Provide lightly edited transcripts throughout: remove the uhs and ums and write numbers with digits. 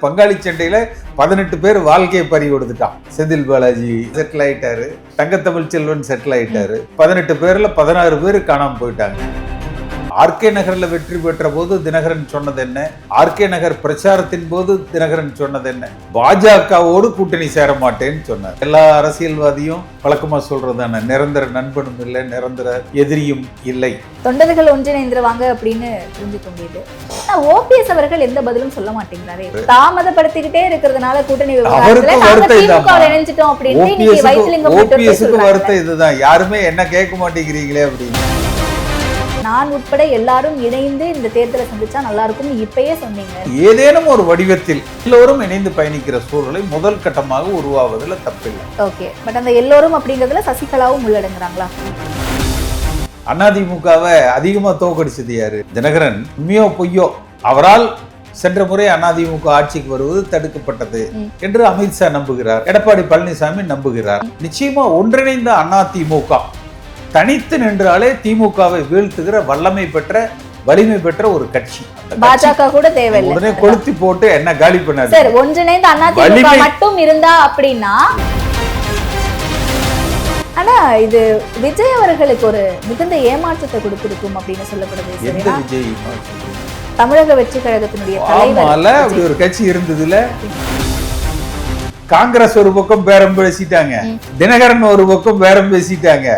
பங்காளி சண்டையில 18 பேர் வாழ்க்கையை பறி கொடுத்துட்டான். செந்தில் பாலாஜி செட்டில் ஆயிட்டாரு, தங்கத்தமிழ் செல்வன் செட்டில் ஆயிட்டாரு. 18 பேர்ல 16 பேர் காணாம போயிட்டாங்க. ஆர்கே நகர்ல வெற்றி பெற்ற போது தினகரன் சொன்னது என்ன, ஆர்கே நகர் பிரச்சாரத்தின் போது தினகரன் சொன்னது என்ன, பாஜகவோடு கூட்டணி சேர மாட்டேன்னு சொன்னார். எல்லா அரசியல்வாதியும் வழக்கமா சொல்றதான நிரந்தர நண்பனும் இல்லை, நிரந்தர எதிரியும் இல்லை. தொண்டர்கள் ஒன்றிணைந்துருவாங்க அப்படின்னு புரிஞ்சுக்க முடியுது. ஓபிஎஸ் அவர்கள் எந்த பதிலும் சொல்ல மாட்டேங்கிறாரு. தாமதப்படுத்திக்கிட்டே இருக்கிறதுனால கூட்டணி வருத்தம் இதுதான். யாருமே என்ன கேட்க மாட்டேங்கிறீங்களே அப்படின்னு. நான் உட்பட எல்லாரும் இணைந்து இந்த தேர்தலை சந்திச்சா நல்லா இருக்கும் இப்பயே சொன்னீங்க. ஏதேனும் ஒரு வடிவத்தில் எல்லோரும் இணைந்து பயணிக்கிற சூழலை முதல் கட்டமாக உருவாவதுல தப்பில்லை. ஓகே, பட் அந்த எல்லோரும் அப்படிங்கிறதுல சசிகலாவும் உள்ளடங்குறாங்களா? அதிமுகவை அதிகமா தோக்கடிச்சது யாரு? தினகரன். உண்மையோ பொய்யோ, அவரால் சென்ற முறை அதிமுக ஆட்சிக்கு வருவது தடுக்கப்பட்டது என்று அமித்ஷா நம்புகிறார், எடப்பாடி பழனிசாமி நம்புகிறார். நிச்சயமா ஒன்றிணைந்த அதிமுக தனித்து நின்றாலே திமுகவை வீழ்த்துகிற வல்லமை பெற்ற வலிமை பெற்ற ஒரு கட்சி. பாஜக கூட தேவையில்லை, உடனே கொளுத்தி போட்டு என்ன காலி பண்ணாரு. சார், ஒன்றிணைந்த அதிமுக மட்டும் இருந்தா அப்படின்னா, ஆனா இது விஜய் அவர்களுக்கு ஒரு மிகுந்த ஏமாற்றத்தை கொடுத்திருக்கும் அப்படின்னு சொல்லப்படுது. தமிழக வெற்றி கழகத்தினுடைய தலைவர் அப்படி ஒரு கட்சி இருந்ததுல காங்கிரஸ் ஒரு பக்கம் பேரம் பேசிட்டாங்க, தினகரன் ஒரு பக்கம் பேரம் பேசிட்டாங்க,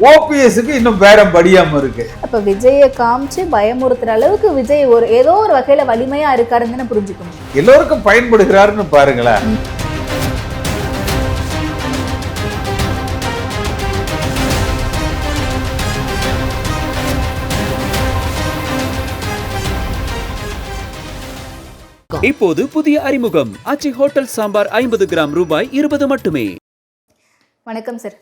ஓபிஎஸ்க்கு இன்னும் பேரம் படியாம இருக்கு. அப்ப விஜய காமிச்சு பயமுறுத்துற அளவுக்கு விஜய் ஒரு ஏதோ ஒரு வகையில வலிமையா இருக்காருன்னு புரிஞ்சுக்கணும். எல்லோருக்கும் பயன்படுகிறாருன்னு பாருங்களேன். இப்போது புதிய அறிமுகம் ஆச்சி ஹோட்டல் சாம்பார் 50 கிராம் ரூபாய் 20 மட்டுமே. வணக்கம் சார்.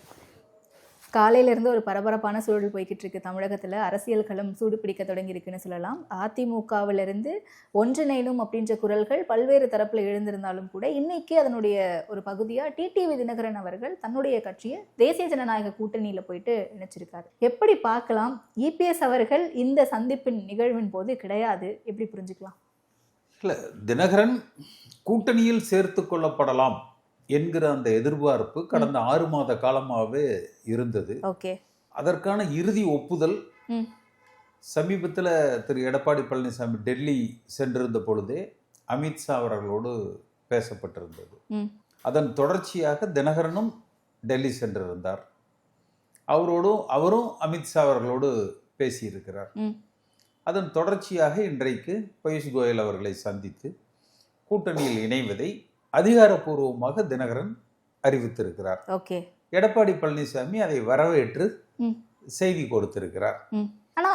காலையில இருந்து ஒரு பரபரப்பான சூழல் போய்கிட்டு இருக்கு தமிழகத்துல. அரசியல் களம் சூடு பிடிக்க தொடங்கி இருக்குன்னு சொல்லலாம். அதிமுகவிலிருந்து ஒன்றிணைணும் அப்படின்ற குரல்கள் பல்வேறு தரப்புல எழுந்திருந்தாலும் கூட இன்னைக்கு அதனுடைய ஒரு பகுதியா டிடிவி தினகரன் அவர்கள் தன்னுடைய கட்சியை தேசிய ஜனநாயக கூட்டணியில போயிட்டு இணைச்சிருக்காரு. எப்படி பார்க்கலாம்? இபிஎஸ் அவர்கள் இந்த சந்திப்பின் நிகழ்வின் போது கிடையாது, எப்படி புரிஞ்சுக்கலாம்? இல்ல, தினகரன் கூட்டணியில் சேர்த்து கொள்ளப்படலாம் என்கிற அந்த எதிர்பார்ப்பு கடந்த 6 மாத காலமாகவே இருந்தது. அதற்கான இறுதி ஒப்புதல் சமீபத்தில் திரு எடப்பாடி பழனிசாமி டெல்லி சென்றிருந்த பொழுதே அமித்ஷா அவர்களோடு பேசப்பட்டிருந்தது. அதன் தொடர்ச்சியாக தினகரனும் டெல்லி சென்றிருந்தார். அவரும் அமித்ஷா அவர்களோடு பேசியிருக்கிறார். அதன் தொடர்ச்சியாக இன்றைக்கு பியூஷ் கோயல் அவர்களை சந்தித்து கூட்டணியில் இணைவதை அதிகாரப்பூர்வமாக தினகரன் அறிவித்திருக்கிறார். எடப்பாடி பழனிசாமி அதை வரவேற்று செய்தி கொடுத்திருக்கிறார். ஆனா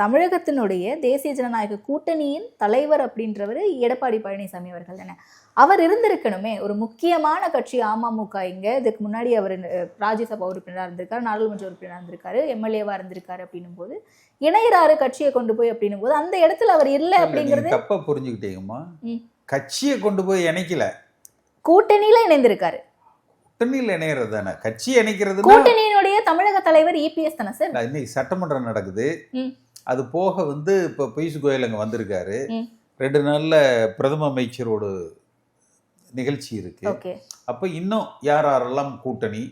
தமிழகத்தினுடைய தேசிய ஜனநாயக கூட்டணியின் தலைவர் அப்படின்றவர் எடப்பாடி பழனிசாமி அவர்கள் தானே. அவர் இருந்திருக்கணுமே. ஒரு முக்கியமான கட்சி அமமுக. இங்க இதுக்கு முன்னாடி அவர் ராஜ்யசபா உறுப்பினராக இருந்திருக்காரு, நாடாளுமன்ற உறுப்பினராக இருந்திருக்காரு, எம்எல்ஏவா இருந்திருக்காரு. அப்படின்னும் போது இணையராறு கட்சியை கொண்டு போய் அப்படின்னும் போது அந்த இடத்துல அவர் இல்லை அப்படிங்கிறது தப்பா புரிஞ்சுக்கிட்டீங்கம்மா. கட்சியை கொண்டு போய் இணைக்கல, கூட்டணியில இணைந்திருக்காரு. கூட்டணியில் இணைகிறது தானே கட்சி இணைக்கிறது. கூட்டணியினுடைய தமிழக தலைவர் இபிஎஸ் தானே சார். இன்னைக்கு சட்டமன்றம் நடக்குது. அது போக இப்ப பியூஷ் கோயல் அங்க வந்திருக்காரு. 2 நாள்ல பிரதம அமைச்சரோட நிகழ்ச்சி இருக்கு. அப்ப இன்னும் யாரெல்லாம் கூட்டணி,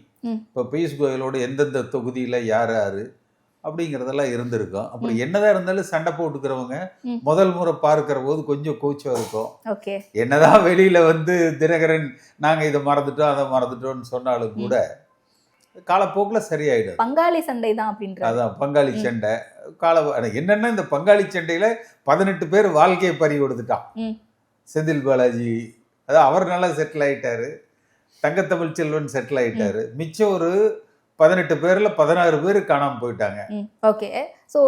இப்ப பியூஷ் கோயலோட எந்தெந்த தொகுதியில யாரு அப்படிங்கறதெல்லாம் இருந்திருக்கும். அப்புறம் என்னதான் இருந்தாலும் சண்டை போட்டுக்கிறவங்க முதல் முறை பார்க்கிற போது கொஞ்சம் கூச்சம் இருக்கும். என்னதான் வெளியில தினகரன் நாங்க இதை மறந்துட்டோம் அதை மறந்துட்டோம்னு சொன்னாலும் கூட காலப்போக்குல சரியாயிடும். பங்காளி சண்டை தான் அப்படின்ற. அதான் பங்காளி சண்டை. என்னன்னா இந்த பங்காளி சண்டையில 18 பேர் வாழ்க்கையை பறி கொடுத்துட்டான். செந்தில் பாலாஜி அதான் அவர் நல்லா செட்டில் ஆயிட்டாரு, தங்கத்தமிழ் செல்வன் செட்டில் ஆயிட்டாரு. மிச்சம் ஒரு 18 பேர்ல 16 பேர் காணாம போயிட்டாங்க. ஓகே, ஸோ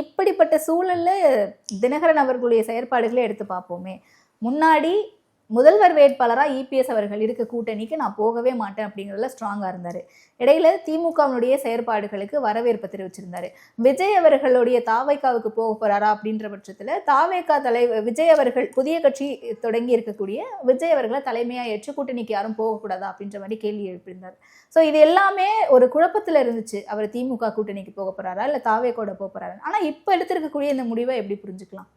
இப்படிப்பட்ட சூழல்ல தினகரன் அவர்களுடைய செயற்பாடுகளை எடுத்து பார்ப்போமே. முன்னாடி முதல்வர் வேட்பாளராக இபிஎஸ் அவர்கள் இருக்க கூட்டணிக்கு நான் போகவே மாட்டேன் அப்படிங்கிறதுல ஸ்ட்ராங்காக இருந்தார். இடையில திமுகவினுடைய செயற்பாடுகளுக்கு வரவேற்பு தெரிவிச்சிருந்தாரு. விஜய் அவர்களுடைய தாவேகாவுக்கு போக போறாரா அப்படின்ற பட்சத்தில் தாவேகா தலைவர் விஜய் அவர்கள் புதிய கட்சி தொடங்கி இருக்கக்கூடிய விஜய் அவர்களை தலைமையாக ஏற்று கூட்டணிக்கு யாரும் போகக்கூடாதா அப்படின்ற மாதிரி கேள்வி எழுப்பியிருந்தார். ஸோ இது எல்லாமே ஒரு குழப்பத்தில் இருந்துச்சு. அவர் திமுக கூட்டணிக்கு போக போறாரா இல்லை தாவேகோட போக போறாரு. ஆனால் இப்போ எடுத்திருக்கக்கூடிய இந்த முடிவை எப்படி புரிஞ்சுக்கலாம்?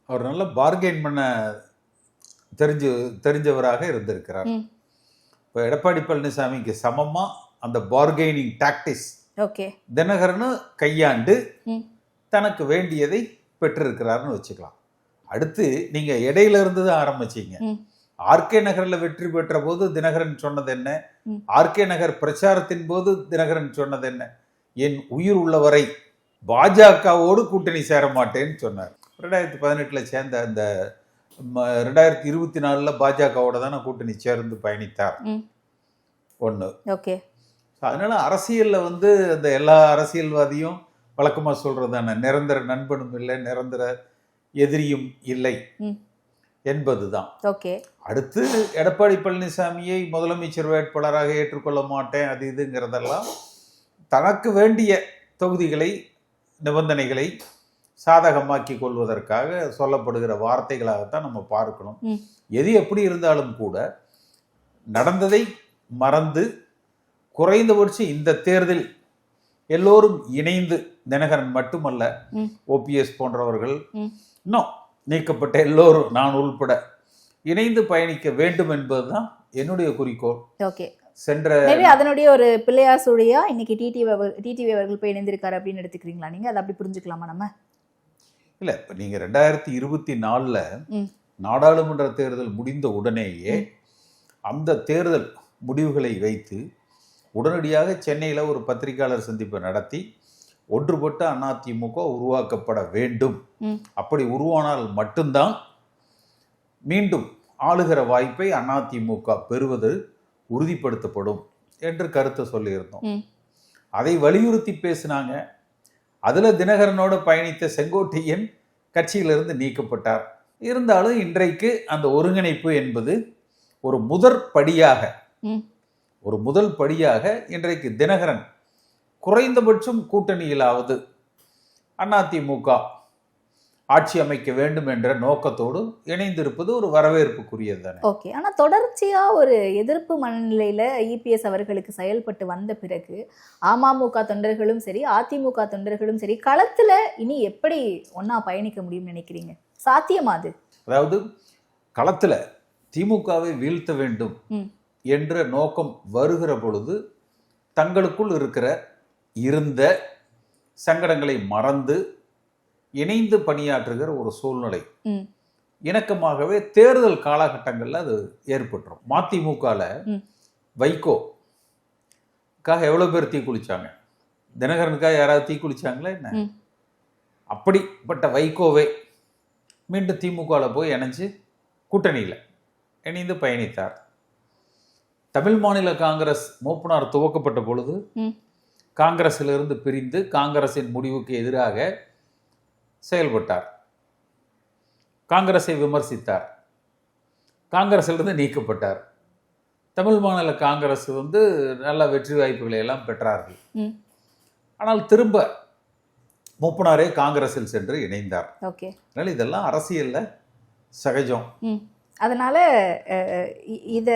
அவர் நல்லா பார்கெயின் பண்ண தெரிஞ்சவராக இருந்திருக்கிறார். இப்போ எடப்பாடி பழனிசாமிக்கு சமமா அந்த பார்கெனிங் டாக்டிக்ஸ் தினகரன் கையாண்டு தனக்கு வேண்டியதை பெற்றிருக்கிறார்னு வச்சுக்கலாம். அடுத்து நீங்க இடையில இருந்து தான் ஆரம்பிச்சீங்க. ஆர்கே நகர்ல வெற்றி பெற்ற போது தினகரன் சொன்னது என்ன? ஆர்கே நகர் பிரச்சாரத்தின் போது தினகரன் சொன்னது என்ன? என் உயிர் உள்ளவரை பாஜகவோடு கூட்டணி சேர மாட்டேன்னு சொன்னார். 2018 சேர்ந்த அந்த 2024 பாஜகவோட தானே கூட்டணி சேர்ந்து பயணித்தார். ஒண்ணு. அதனால அரசியல்ல அந்த எல்லா அரசியல்வாதியும் வழக்கமா சொல்றதான நிரந்தர நண்பனும் இல்லை, நிரந்தர எதிரியும் இல்லை என்பதுதான். அடுத்து எடப்பாடி பழனிசாமியை முதலமைச்சர் வேட்பாளராக ஏற்றுக்கொள்ள மாட்டேன் அது இதுங்கிறதெல்லாம் தனக்கு வேண்டிய தொகுதிகளை நிபந்தனைகளை சாதகமாக்கி கொள்வதற்காக சொல்லப்படுகிற வார்த்தைகளாகத்தான் நம்ம பார்க்கணும். எது எப்படி இருந்தாலும் கூட நடந்ததை மறந்து குறைந்தபட்சம் இந்த தேர்தல் எல்லோரும் இணைந்து, தினகரன் மட்டுமல்ல, ஓபிஎஸ் போன்றவர்கள் இன்னும் நீக்கப்பட்ட எல்லோரும் நான் உள்பட இணைந்து பயணிக்க வேண்டும் என்பதுதான் என்னுடைய குறிக்கோள். சென்ற அதனுடைய ஒரு பிள்ளையார் சூழியா இன்னைக்கு டிடிவி அவர்கள் போய் இணைந்திருக்காரு அப்படின்னு எடுத்துக்கிறீங்களா நீங்க? அதை அப்படி புரிஞ்சுக்கலாமா நம்ம? இல்ல, இப்ப நீங்க 2024 நாடாளுமன்ற தேர்தல் முடிந்த உடனேயே அந்த தேர்தல் முடிவுகளை வைத்து உடனடியாக சென்னையில ஒரு பத்திரிகையாளர் சந்திப்பை நடத்தி ஒன்றுபட்ட அதிமுக உருவாக்கப்பட வேண்டும், அப்படி உருவானால் மட்டும்தான் மீண்டும் ஆளுகிற வாய்ப்பை அதிமுக பெறுவது உறுதிப்படுத்தப்படும் என்று கருத்தை சொல்லியிருந்தோம். அதை வலியுறுத்தி பேசினாங்க. அதுல தினகரனோட பயணித்த செங்கோட்டையன் கட்சியிலிருந்து நீக்கப்பட்டார். இருந்தாலும் இன்றைக்கு அந்த ஒருங்கிணைப்பு என்பது ஒரு முதல் படியாக இன்றைக்கு தினகரன் குறைந்தபட்சம் கூட்டணியிலாவது அதிமுக ஆட்சி அமைக்க வேண்டும் என்ற நோக்கத்தோடு இணைந்திருப்பது ஒரு வரவேற்புக்குரியது தானே. ஆனா தொடர்ச்சியா ஒரு எதிர்ப்பு மனநிலையில இபிஎஸ் அவர்களுக்கு செயல்பட்டு வந்த பிறகு அமமுக தொண்டர்களும் சரி, அதிமுக தொண்டர்களும் சரி, களத்துல இனி எப்படி ஒன்னா பயணிக்க முடியும் நினைக்கிறீங்க? சாத்தியமா அது? அதாவது களத்துல திமுகவை வீழ்த்த வேண்டும் என்ற நோக்கம் வருகிற பொழுது தங்களுக்குள் இருந்த சங்கடங்களை மறந்து இணைந்து பணியாற்றுகிற ஒரு சூழ்நிலை இணக்கமாகவே தேர்தல் காலகட்டங்கள்ல அது ஏற்பட்டுரும். மதிமுகல வைகோக்காக எவ்வளவு பேர் தீக்குளிச்சாங்க? தினகரனுக்காக யாராவது தீக்குளிச்சாங்களா என்ன? அப்படிப்பட்ட வைகோவே மீண்டும் திமுகல போய் இணைஞ்சு கூட்டணியில இணைந்து பயணித்தார். தமிழ் மாநில காங்கிரஸ் மூப்பனார் துவக்கப்பட்ட பொழுது காங்கிரஸிலிருந்து பிரிந்து காங்கிரசின் முடிவுக்கு எதிராக செயல்பட்டார். காங்கிரஸை விமர்சித்தார். காங்கிரஸிலிருந்து நீக்கப்பட்டார். தமிழ் மாநில காங்கிரஸ் நல்ல வெற்றி வாய்ப்புகளை எல்லாம் பெற்றார்கள். ஆனால் திரும்ப மூப்பனாரே காங்கிரஸில் சென்று இணைந்தார். அதனால இதெல்லாம் அரசியல்ல சகஜம். அதனால இத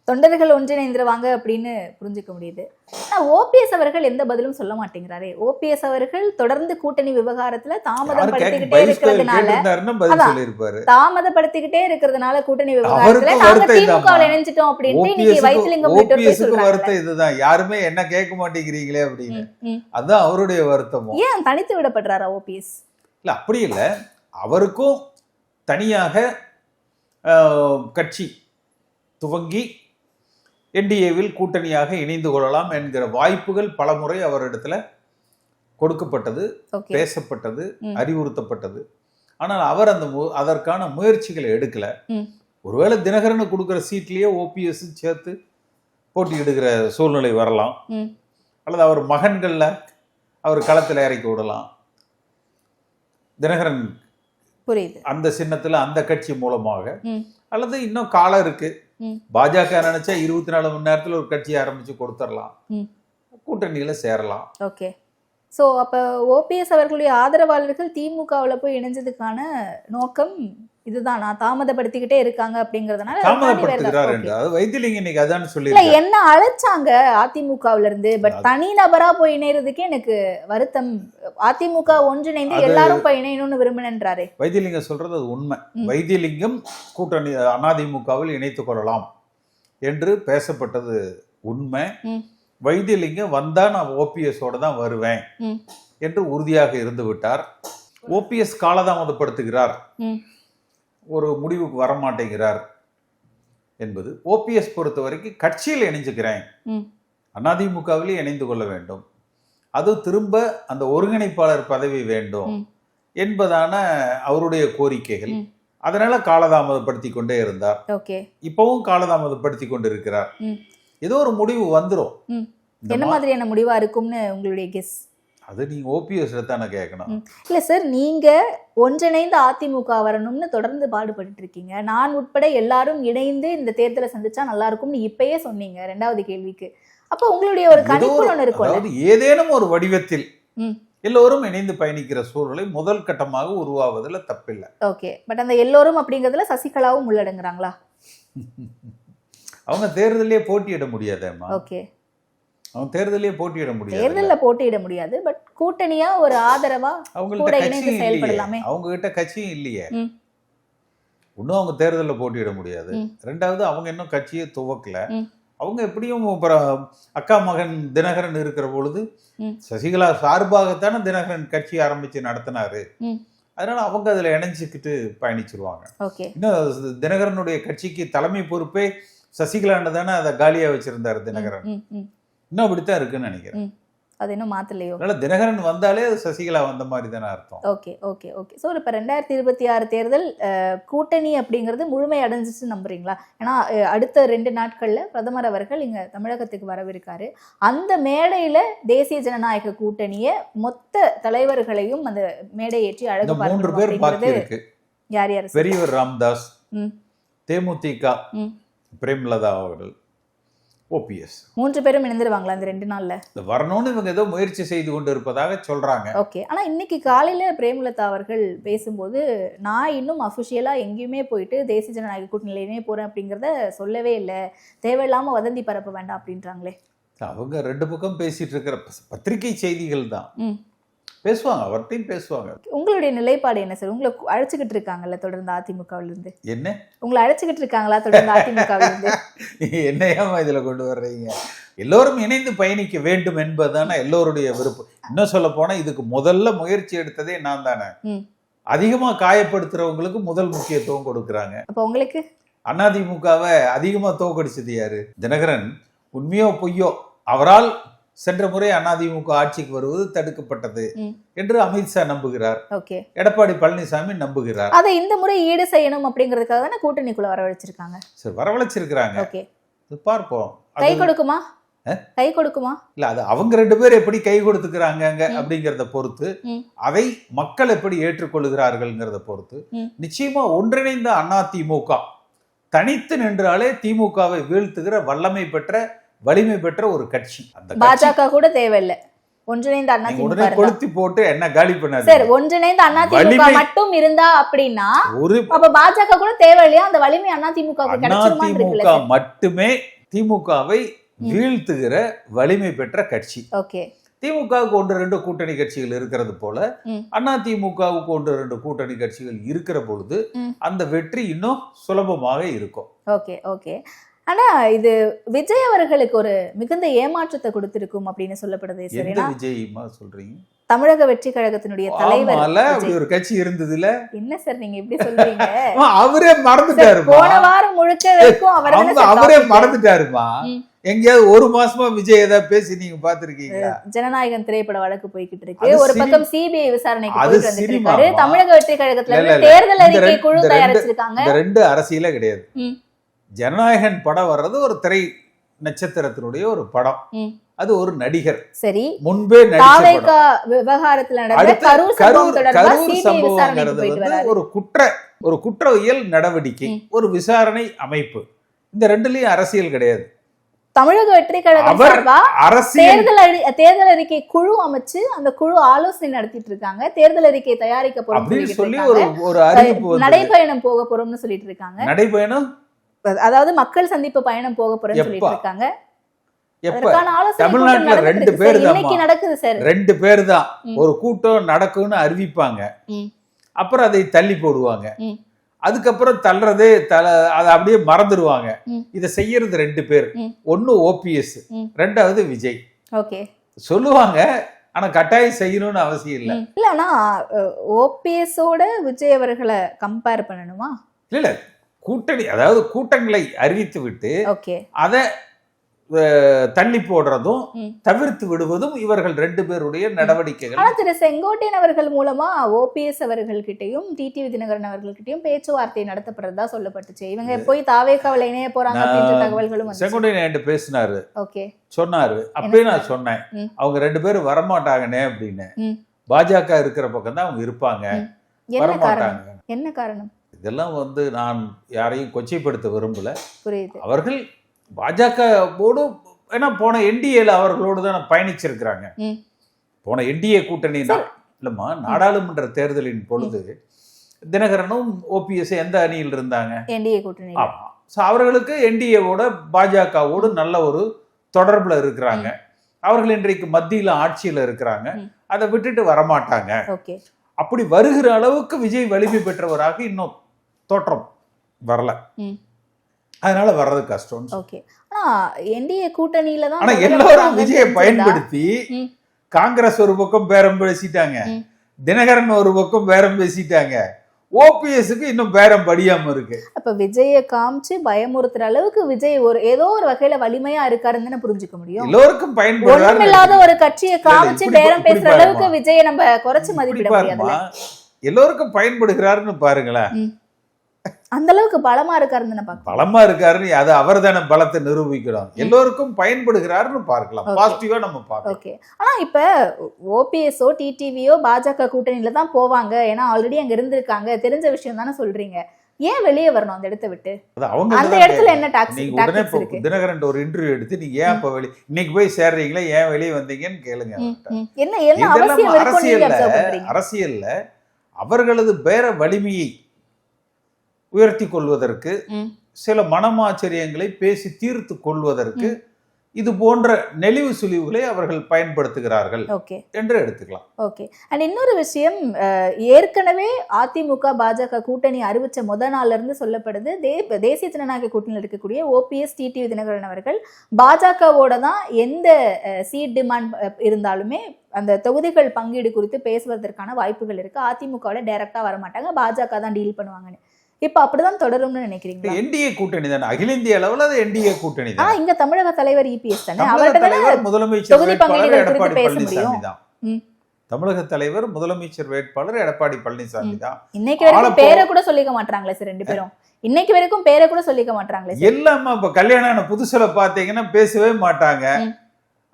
தொண்டர்கள் ஒன்றிணைந்துருவாங்க அப்படின்னு புரிஞ்சுக்க முடியுது. ஆனால் ஓபிஎஸ் அவர்கள் எந்த பதிலும் சொல்ல மாட்டேங்கிறாரே. ஓபிஎஸ் அவர்கள் தொடர்ந்து கூட்டணி விவகாரத்துல தாமதப்படுத்திக்கிட்டே இருக்கிறதுனால கூட்டணி விவகாரத்துல நாங்க திமுகவில் இணைஞ்சிட்டோம் அப்படின்ட்டு இன்னைக்கு வைத்திலிங்கம் வருத்தம் இதுதான். யாருமே என்ன கேட்க மாட்டேங்கிறீங்களே அப்படின்னு, அதுதான் அவருடைய வருத்தமும். ஏன் தனித்து விடப்படுறாரா ஓபிஎஸ்? இல்ல, அப்படி இல்லை. அவருக்கும் தனியாக கட்சி துவங்கி என்டிஏவில் கூட்டணியாக இணைந்து கொள்ளலாம் என்கிற வாய்ப்புகள் பலமுறை அவரிடத்துல கொடுக்கப்பட்டது, பேசப்பட்டது, அறிவுறுத்தப்பட்டது. ஆனால் அவர் அதற்கான முயற்சிகளை எடுக்கல. ஒருவேளை தினகரனு கொடுக்கிற சீட்லயே ஓபிஎஸ் சேர்த்து போட்டியிடுகிற சூழ்நிலை வரலாம், அல்லது அவர் மகன்கள்ல அவர் களத்தில் இறக்கி விடலாம். தினகரன் அந்த சின்னத்துல அந்த கட்சி மூலமாக, அல்லது இன்னும் காலம் இருக்கு, பாஜக நினைச்சா 24 மணி நேரத்துல ஒரு கட்சி ஆரம்பிச்சு கொடுத்துடலாம், கூட்டணியில சேரலாம். ஓகே. ஸோ அப்போ ஓபிஎஸ் அவர்களுடைய ஆதரவாளர்கள் திமுகவில் போய் இணைஞ்சதுக்கான நோக்கம் இதுதான் நான் தாமதப்படுத்திக்கிட்டே இருக்காங்க அப்படிங்கறதுனால தாமதப்படுத்துகிறார் என்று வைத்திலிங்கம் இன்னைக்கு அதான் சொல்லி என்ன அழைச்சாங்க அதிமுகவுல இருந்து. பட் தனி நபரா போய் இணைறதுக்கே எனக்கு வருத்தம். அதிமுக ஒன்றிணைந்து எல்லாரும் போய் இணையணும்னு விரும்பினன்றாரு வைத்திலிங்கம் சொல்றது அது உண்மை. வைத்திலிங்கம் கூட்டணி அதிமுகவில் இணைத்துக் கொள்ளலாம் என்று பேசப்பட்டது உண்மை. வைத்திலிங்கம் வந்தா நான் ஓபிஎஸோட தான் வருவேன் என்று உறுதியாக இருந்து விட்டார். ஓபிஎஸ் காலதாமதப்படுத்துகிறார், ஒரு முடிவுக்கு வரமாட்டேங்கிறார் என்பது. ஓபிஎஸ் பொறுத்த வரைக்கும் கட்சியில் இணைஞ்சுக்கிறேன், அதிமுகவிலே இணைந்து கொள்ள வேண்டும், அது திரும்ப அந்த ஒருங்கிணைப்பாளர் பதவி வேண்டும் என்பதான அவருடைய கோரிக்கைகள். அதனால காலதாமதப்படுத்தி கொண்டே இருந்தார். இப்பவும் காலதாமதப்படுத்தி கொண்டிருக்கிறார். ஏதோ ஒரு முடிவு வந்துரும். என்ன மாதிரியான முடிவா இருக்கும்னு உங்களுடைய கெஸ்? அது நீங்க ஓபிஎஸ் தானே கேட்கணும். இல்ல சார், நீங்க ஒன்றிணைந்து அதிமுக வரணும்னு தொடர்ந்து பாடுபட்டு இருக்கீங்க. நான் உட்பட எல்லாரும் இணைந்து இந்த தேர்தலை சந்திச்சா நல்லா இருக்கும்னு இப்பயே சொன்னீங்க ரெண்டாவது கேள்விக்கு. அப்ப உங்களுடைய ஒரு கணிப்பு ஒன்று இருக்கும். அதாவது ஏதேனும் ஒரு வடிவத்தில் எல்லோரும் இணைந்து பயணிக்கிற சூழலை முதல் கட்டமாக உருவாவதுல தப்பில்லை. ஓகே, பட் அந்த எல்லோரும் அப்படிங்கிறதுல சசிகலாவும் உள்ளடங்குறாங்களா? அவங்க தேர்தலே போட்டியிட முடியாதேம்மா. ஓகே, அவங்க தேர்தலே போட்டியிட முடியாது. தேர்தலில் போட்டியிட முடியாது, பட் கூட்டணியா ஒரு ஆதரவா கூட இணைந்து செயல்படலாமே. அவங்க கிட்ட கட்சியும் இல்லையே, இன்னும் அவங்க தேர்தலில் போட்டியிட முடியாது. ரெண்டாவது அவங்க இன்னும் கட்சியை துவக்கல. அவங்க எப்படியும் அக்கா மகன் தினகரன் இருக்கிற பொழுது சசிகலா சார்பாகத்தானே தினகரன் கட்சி ஆரம்பிச்சு நடத்தினாரு. அதனால அவங்க அதுல இணைஞ்சுக்கிட்டு பயணிச்சிருவாங்க. இன்னும் தினகரனுடைய கட்சிக்கு தலைமை பொறுப்பே சசிகலான்னு தானே அதை காலியா வச்சிருந்தாரு தினகரன். இன்னும் அப்படித்தான் இருக்குன்னு நினைக்கிறேன். அது இன்னும் மாத்தலையோ? அதனால தினகரன் வந்தாலே சசிகலா வந்த மாதிரி தானே அர்த்தம். Okay okay okay. ஸோ இப்போ 2026 தேர்தல் கூட்டணி அப்படிங்கிறது முழுமை அடைஞ்சிச்சு நம்புறீங்களா? ஏன்னா அடுத்த 2 நாட்கள்ல பிரதமர் அவர்கள் இங்க தமிழகத்துக்கு வரவிருக்காரு. அந்த மேடையில தேசிய ஜனநாயக கூட்டணிய மொத்த தலைவர்களையும் அந்த மேடை ஏற்றி அழகு 3 பேர் பாக்கி இருக்கு. யார் யார்? பெரியவர் ராமதாஸ், தேமுதிக பிரேமலதா அவர்கள், ஓபிஎஸ் 3 பேரும் இணைந்துருவாங்களா அந்த 2 நாள்ல? வரணும்னு இவங்க ஏதோ முயற்சி செய்து கொண்டு இருப்பதாக சொல்றாங்க. ஓகே, ஆனா இன்னைக்கு காலையில பிரேமலதா அவர்கள் பேசும்போது நான் இன்னும் அபிஷியலா எங்கேயுமே போயிட்டு தேசிய ஜனநாயக கூட்டணியிலே போறேன் அப்படிங்கிறத சொல்லவே இல்லை, தேவையில்லாம வதந்தி பரப்ப வேண்டாம் அப்படின்றாங்களே. அவங்க 2 பக்கம் பேசிட்டு இருக்கிற பத்திரிகை செய்திகள் தான் பேசுவாங்க, அவர்கிட்டையும் பேசுவாங்க. உங்களுடைய நிலைப்பாடு என்ன சார்? உங்களை அழைச்சிக்கிட்டு இருக்காங்கல்ல தொடர்ந்து அதிமுகவில இருந்து? என்ன உங்களை அழைச்சிக்கிட்டு இருக்காங்களா தொடர்ந்து அதிமுகவில இருந்து? என்னையாமா இதுல கொண்டு வர்றீங்க? எல்லோரும் இணைந்து பயணிக்க வேண்டும் என்பதுதானே எல்லோருடைய விருப்பம். இன்னும் சொல்ல போனா இதுக்கு முதல்ல முயற்சி எடுத்ததே நான் தானே. அதிகமா காயப்படுத்துறவங்களுக்கு முதல் முக்கியத்துவம் கொடுக்குறாங்க. அப்ப உங்களுக்கு அதிமுகவை அதிகமா தோக்கடிச்சது யாரு? தினகரன் உண்மையோ பொய்யோ அவரால் சென்ற முறை அதிமுக ஆட்சிக்கு வருவது தடுக்கப்பட்டது என்று அமித்ஷா நம்புகிறார். எடப்பாடி பழனிசாமி நம்புகிறார். அதை இந்த முறை ஈடு செய்யணும் அப்படிங்கிறதுக்காக தானே கூட்டணிக்குள்ள வரவழைச்சிருக்காங்க. சரி, வரவழைச்சிருக்கிறாங்க. பார்ப்போம் கை கொடுக்குமா? கை கொடுக்குமா? இல்ல, அது அவங்க 2 பேர் எப்படி கை கொடுத்துக்கிறாங்க அப்படிங்கறத பொறுத்து, அதை மக்கள் எப்படி ஏற்றுக்கொள்கிறார்கள்ங்கிறத பொறுத்து நிச்சயமா ஒன்றிணைந்த அதிமுக தனித்து நின்றாலே திமுகவை வீழ்த்துகிற வல்லமை பெற்ற வலிமை பெற்ற ஒரு கட்சி. அந்த பாஜக கூட தேவையில்லை, ஒன்றிணைந்த அதிமுக கொளுத்தி போட்டு என்ன காலி பண்ணாரு சார். ஒன்றிணைந்த அதிமுக மட்டும் இருந்தா அப்படின்னா அப்ப பாஜக கூட தேவையில்லையா? அந்த வலிமை அதிமுக அதிமுக மட்டுமே திமுகவை வீழ்த்துகிற வலிமை பெற்ற கட்சி. ஓகே, திமுகவுக்கு 1-2 கூட்டணி கட்சிகள் இருக்கிறது போல அதிமுகவுக்கு 1-2 கூட்டணி கட்சிகள் இருக்கிற பொழுது அந்த வெற்றி இன்னும் சுலபமாக இருக்கும். Okay okay. ஆனா இது விஜய் அவர்களுக்கு ஒரு மிகுந்த ஏமாற்றத்தை கொடுத்திருக்கும் அப்படின்னு சொல்லப்படுது. விஜய் சொல்றீங்க? தமிழக வெற்றி கழகத்தினுடைய தலைவர் அப்படி ஒரு கட்சி இருந்ததுல. என்ன சார் நீங்க எப்படி சொல்றீங்க? அவரே மறந்துட்டாரு. போன வாரம் முழுக்க வரைக்கும் அவரே மறந்துட்டாருமா. எங்கேயாவது 1 மாசமா விஜய் ஏதாவது பேசி நீங்க பாத்திருக்கீங்களா? ஜனநாயகன் திரைப்பட வழக்கு போய்கிட்டு இருக்கு. ஒரு பக்கம் சிபிஐ விசாரணைக்கு போயிட்டு வந்துருக்காரு. தமிழக வெற்றி கழகத்துல இருந்து தேர்தல் அறிக்கை குழு தயாரிச்சிருக்காங்க. இந்த 2 அரசியலே கிடையாது. ஜனநாயகன் படம் வர்றது ஒரு திரை நட்சத்திரத்தினுடைய ஒரு படம். அது ஒரு நடிகர். சரி, முன்பே விவகாரத்துல கரூர் சம்பவங்கிறது ஒரு குற்றவியல் நடவடிக்கை, ஒரு விசாரணை அமைப்பு. இந்த 2லயும் அரசியல் கிடையாது. தமிழக வெற்றி கழகம் அவர் சார்பா அரசியல் தேர்தல் அறிக்கை குழு அமைச்சு அந்த குழு ஆலோசனை நடத்திட்டு இருக்காங்க. தேர்தல் அறிக்கை தயாரிக்க அப்படின்னு சொல்லி போறோம், ஒரு அறிவிப்பு வந்தது. நடைபயணம் போக போறோம்னு சொல்லிட்டு இருக்காங்க. நடைபயணம் அதாவது மக்கள் சந்திப்பு பயணம் போக போறோம்னு சொல்லிட்டு இருக்காங்க. எப்ப அதற்கான ஆலோசனை தமிழ்நாட்டுல கூட்டம் 2 நடக்குது பேர் சார். இன்னைக்கு நடக்குது சார். 2 பேர் தான் ஒரு கூட்டம் நடக்கும்னு அறிவிப்பாங்க, அப்புறம் அதை தள்ளி போடுவாங்க, அதுக்கப்புறம் தள்ளுறதே அதை அப்படியே மறந்துடுவாங்க. இதை செய்யறது 2 பேர், ஒன்னு ஓபிஎஸ், ரெண்டாவது விஜய். ஓகே சொல்லுவாங்க, ஆனா கட்டாயம் செய்யணும்னு அவசியம் இல்லை. இல்ல ஆனா ஓபிஎஸ் ஓட விஜய் அவர்களை கம்பேர் பண்ணணுமா? இல்ல கூட்டணி, அதாவது கூட்டங்களை அறிவித்து விட்டு அதை தள்ளி போடுறதும் தவிர்த்து விடுவதும் இவர்கள் 2 பேருடைய நடவடிக்கைகள். ஆனா திரு செங்கோட்டையன் அவர்கள் மூலமா ஓபிஎஸ் அவர்கள்கிட்டயும் டிடிவி தினகரன் அவர்கள்கிட்டயும் பேச்சுவார்த்தை நடத்தப்படுறதா சொல்லப்பட்டுச்சு. இவங்க போய் தாவேக்காவில இணைய போறாங்க அப்படின்ற தகவல்களும் வந்து. செங்கோட்டையன் என்கிட்ட பேசினாரு, ஓகே சொன்னாரு. அப்பயே நான் சொன்னேன் அவங்க 2 பேரும் வரமாட்டாங்கன்னே அப்படின்னு. பாஜக இருக்கிற பக்கம் தான் அவங்க இருப்பாங்க, வரமாட்டாங்க. என்ன காரணம்? இதெல்லாம் வந்து நான் யாரையும் கொச்சைப்படுத்த விரும்பல. புரியுது. அவர்கள் பாஜகவோடு, ஏன்னா போன என்டிஏல அவர்களோடு தான் பயணிச்சிருக்கிறாங்க. போன என்டிஏ கூட்டணி இல்லம்மா, நாடாளுமன்ற தேர்தலின் பொழுது தினகரனும் ஓபிஎஸ் எந்த அணியில் இருந்தாங்க? என்டிஏ கூட்டணி. ஆமா, அவர்களுக்கு என்டிஏவோட பாஜகவோடு நல்ல ஒரு தொடர்புல இருக்கிறாங்க. அவர்கள் இன்றைக்கு மத்தியில ஆட்சியில இருக்கிறாங்க, அதை விட்டுட்டு வரமாட்டாங்க. அப்படி வருகிற அளவுக்கு விஜய் வலிமை பெற்றவராக இன்னும் தோற்றம் வரல, அதனால வர்றது கஷ்டம். ஓகே. ஆனா என்டிஏ கூட்டணியில தான் ஆனா எல்லாரும் விஜயை பயன்படுத்தி காங்கிரஸ் ஒரு பக்கம் பேரம் பேசிட்டாங்க, தினகரன் ஒரு பக்கம் பேரம் பேசிட்டாங்க, ஓபிஎஸ்க்கு இன்னும் பேரம் படியாம இருக்கு. அப்ப விஜயை காமிச்சு பயமுறுத்துற அளவுக்கு விஜய் ஏதோ ஒரு வகையில வலிமையா இருக்காருன்னு புரிஞ்சுக்க முடியும். எல்லோருக்கும் பயன்படுறாரு. இல்லாத ஒரு கட்சியை காமிச்சு பேரம் பேசுற அளவுக்கு விஜயை நம்ம குறைச்சு மதிப்பிட முடியாது. எல்லோருக்கும் பயன்படுகிறாருன்னு பாருங்களேன், அந்த அளவுக்கு பலமா இருக்காருன்னு பலமா இருக்காருன்னு அது அவர் தானே பலத்தை நிரூபிக்கிறோம். எல்லோருக்கும் பயன்படுகிறாருன்னு பார்க்கலாம், பாசிட்டிவா நம்ம பார்க்கலாம். ஓகே. ஆனா இப்ப ஓபிஎஸ்ஓ டிடிவியோ பாஜக கூட்டணியில தான் போவாங்க, ஏன்னா ஆல்ரெடி அங்க இருந்திருக்காங்க, தெரிஞ்ச விஷயம் தானே சொல்றீங்க. ஏன் வெளியே வரணும் அந்த இடத்தை விட்டு? அந்த இடத்துல என்ன டாக்ஸ் இருக்கு? தினகரன் ஒரு இன்டர்வியூ எடுத்து நீங்க ஏன் இப்ப வெளியே இன்னைக்கு போய் சேர்றீங்களா, ஏன் வெளியே வந்தீங்கன்னு கேளுங்க. என்ன அரசியல்ல அவர்களது பேர வலிமையை உயர்த்தி கொள்வதற்கு, சில மனமாச்சரியங்களை பேசி தீர்த்து கொள்வதற்கு இது போன்ற நெளிவு சுழிவுகளை அவர்கள் பயன்படுத்துகிறார்கள் என்று எடுத்துக்கலாம். ஓகே. அண்ட் இன்னொரு விஷயம், ஏற்கனவே அதிமுக பாஜக கூட்டணி அறிவிச்ச நாள்ல இருந்து சொல்லப்படுது, தேசிய ஜனநாயக கூட்டணியில் இருக்கக்கூடிய ஓபிஎஸ் டிடிவி தினகரன் அவர்கள் பாஜகவோட தான் எந்த சீட் டிமாண்ட் இருந்தாலுமே அந்த தொகுதிகள் பங்கீடு குறித்து பேசுவதற்கான வாய்ப்புகள் இருக்கு. அதிமுகவோட டைரக்டா வரமாட்டாங்க, பாஜக தான் டீல் பண்ணுவாங்கன்னு. இப்ப அப்படிதான் தொடரும்னு நினைக்கிறீங்க? என்டிஏ கூட்டணி தானே, அகில இந்திய அளவுல அது என்டிஏ கூட்டணி தான். இங்க தமிழக தலைவர் இபிஎஸ் தானே, முதலமைச்சர் வேட்பாளர் எடப்பாடி பழனிசாமி தான். தமிழக தலைவர் முதலமைச்சர் வேட்பாளர் எடப்பாடி பழனிசாமி தான். இன்னைக்கு வரைக்கும் பேரை கூட சொல்லிக்க மாட்டாங்களே சார் 2 பேரும்? இன்னைக்கு வரைக்கும் பேரை கூட சொல்லிக்க மாட்டாங்களே? எல்லாமே இப்ப கல்யாணம் புதுசுல பாத்தீங்கன்னா பேசவே மாட்டாங்க,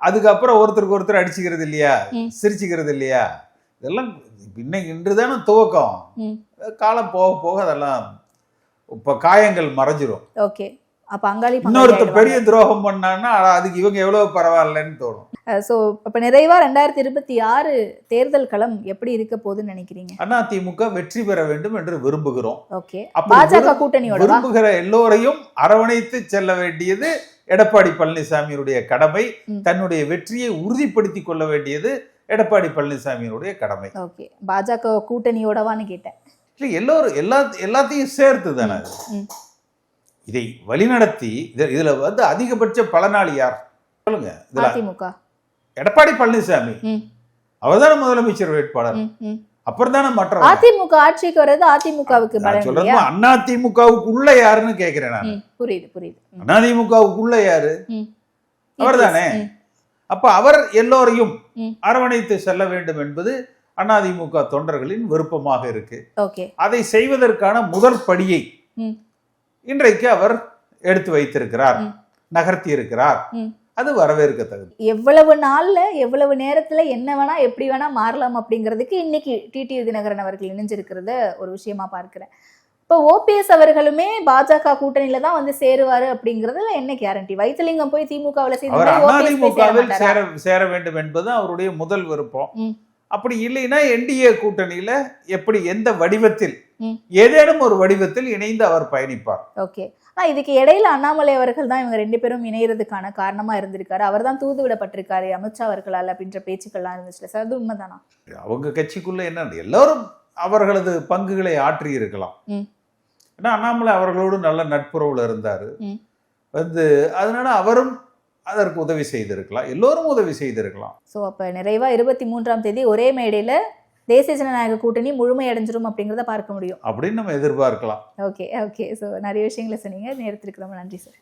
அதுக்கப்புறம் ஒருத்தருக்கு ஒருத்தர் அடிச்சுக்கிறது இல்லையா, சிரிச்சுக்கிறது இல்லையா, இதெல்லாம் இன்னைக்கு இன்றுதானே துவக்கம். காலம் போக போக அதெல்லாம் இப்ப காயங்கள் மறைஞ்சிரும். ஓகே. அப்ப அங்காளி இன்னொருத்தர் பெரிய துரோகம் பண்ணான்னா அதுக்கு இவங்க எவ்வளவு பரவாயில்லன்னு தோணும். சோ அப்ப நிறைவா 2026 தேர்தல் களம் எப்படி இருக்க போகுதுன்னு நினைக்கிறீங்க? அதிமுக வெற்றி பெற வேண்டும் என்று விரும்புகிறோம். ஓகே. பாஜக கூட்டணியோட விரும்புகிற எல்லோரையும் அரவணைத்து செல்ல வேண்டியது எடப்பாடி பழனிசாமியுடைய கடமை. தன்னுடைய வெற்றியை உறுதிப்படுத்திக் கொள்ள வேண்டியது எடப்பாடி பழனிசாமியுடைய கடமை. ஓகே. பாஜக கூட்டணியோடவான்னு கேட்டேன். எல்லோரும் எல்லாத்தையும் சேர்த்து தானே இதை வழிநடத்தி. இதுல வந்து அதிகபட்ச பலனாளி யார் சொல்லுங்க? அதிமுக, எடப்பாடி பழனிசாமி, அவர் தானே முதலமைச்சர் வேட்பாளர். அப்புறம் தானே மற்ற அதிமுக ஆட்சிக்கு வர்றது அதிமுகவுக்கு சொல்றேன். அதிமுகவுக்குள்ள யாருன்னு கேக்குறேன் நான். புரியுது. அதிமுகவுக்குள்ள யாரு? அவர் தானே. அப்ப அவர் எல்லோரையும் அரவணைத்து செல்ல வேண்டும் என்பது அதிமுக தொண்டர்களின் விருப்பமாக இருக்கு. அதை செய்வதற்கான முதல் படியை இன்றைக்கு அவர் எடுத்து வைத்திருக்கிறார், நகர்த்தி இருக்கிறார். அது வரவேற்கத்தக்கது. எவ்வளவு நாள்ல எவ்வளவு நேரத்துல என்ன வேணா எப்படி வேணா மாறலாம் அப்படிங்கிறதுக்கு இன்னைக்கு டிடிவி தினகரன் அவர்கள் இணைஞ்சிருக்கிறத ஒரு விஷயமா பார்க்கிறேன். இப்போ ஓபிஎஸ் அவர்களுமே பாஜக கூட்டணியில தான் வந்து சேருவாரு அப்படிங்கறதுல என்ன கேரண்டி? வைத்திலிங்கம் போய் திமுகவுல அவர் அதிமுகவில் சேர வேண்டும் என்பது அவருடைய முதல் விருப்பம். அப்படி இல்லைன்னா என்டிஏ கூட்டணியில எப்படி எந்த வடிவத்தில் ஏதேனும் ஒரு வடிவத்தில் இணைந்து அவர் பயணிப்பார். ஓகே. இதுக்கு இடையில அண்ணாமலை அவர்கள் தான் இவங்க 2 பேரும் இணையறதுக்கான காரணமா இருந்திருக்காரு. அவர் தான் தூது விடப்பட்டிருக்காரு அமித்ஷா அவர்களால் அப்படின்ற பேச்சுக்கள்லாம் இருந்துச்சுல சார், அது உண்மைதானா? அவங்க கட்சிக்குள்ள என்ன எல்லாரும் அவர்களது பங்குகளை ஆற்றி இருக்கலாம். ஏன்னா அண்ணாமலை அவர்களோடு நல்ல நட்புறவுல இருந்தாரு. அதனால அவரும் அதற்கு உதவி செய்திருக்கலாம், எல்லோரும் உதவி செய்திருக்கலாம். ஸோ அப்போ நிறைவா 23ஆம் தேதி ஒரே மேடையில தேசிய ஜனநாயக கூட்டணி முழுமையடைஞ்சிரும் அப்படிங்கிறத பார்க்க முடியும் அப்படின்னு நம்ம எதிர்பார்க்கலாம். ஓகே. ஸோ நிறைய விஷயங்களை சொன்னீங்க, நேரத்திற்கு ரொம்ப நன்றி சார்.